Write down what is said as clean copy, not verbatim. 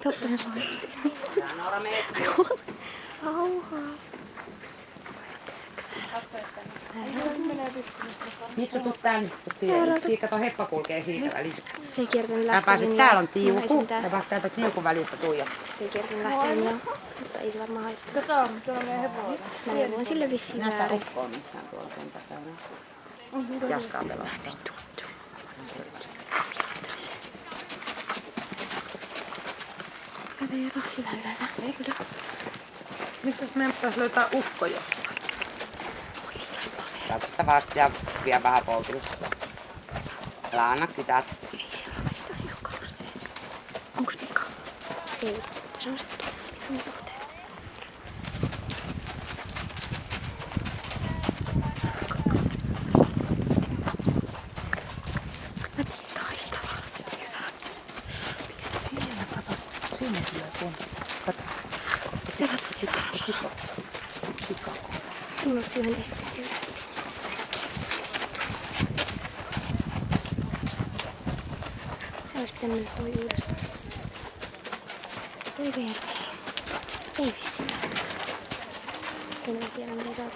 Totta mä soisti. Rauhaa. Mitsu, tuu tänne. Siitä kato, Heppa kulkee siitä välistä. Se ei kiertänyt Tää lähteä. pääset, täällä on tiuku. Ja vasta täältä tiukun välistä tuijottaa. Se ei kiertänyt lähteä minä, mutta ei se varmaan haittaa. Kato, tuolla meidän hevonen. Mä neuvoin sille vissiin Näet sä väärin. ukkoa missään tuolla sen takana. Jaskaa pelastaa. Hyvä. Missä meidän pitäisi löytää ukko jossain? Tästä vasta ja vielä vähän polkilla. Älä anna pitää. Ei siellä ovesta ihan karseen. Onks vika? Ei, mutta se on se missä on juhteet. Mä teen taitavasti. Mikäs siellä? Kato. Sinne syökuun. Kato. Se ratsasti tarvaa. Se unohti yhden esteen se yritti. Se olisi pitänyt mennä toi uudestaan. Toi vermi. Ei vissiin. En mä tiedä mitä taas.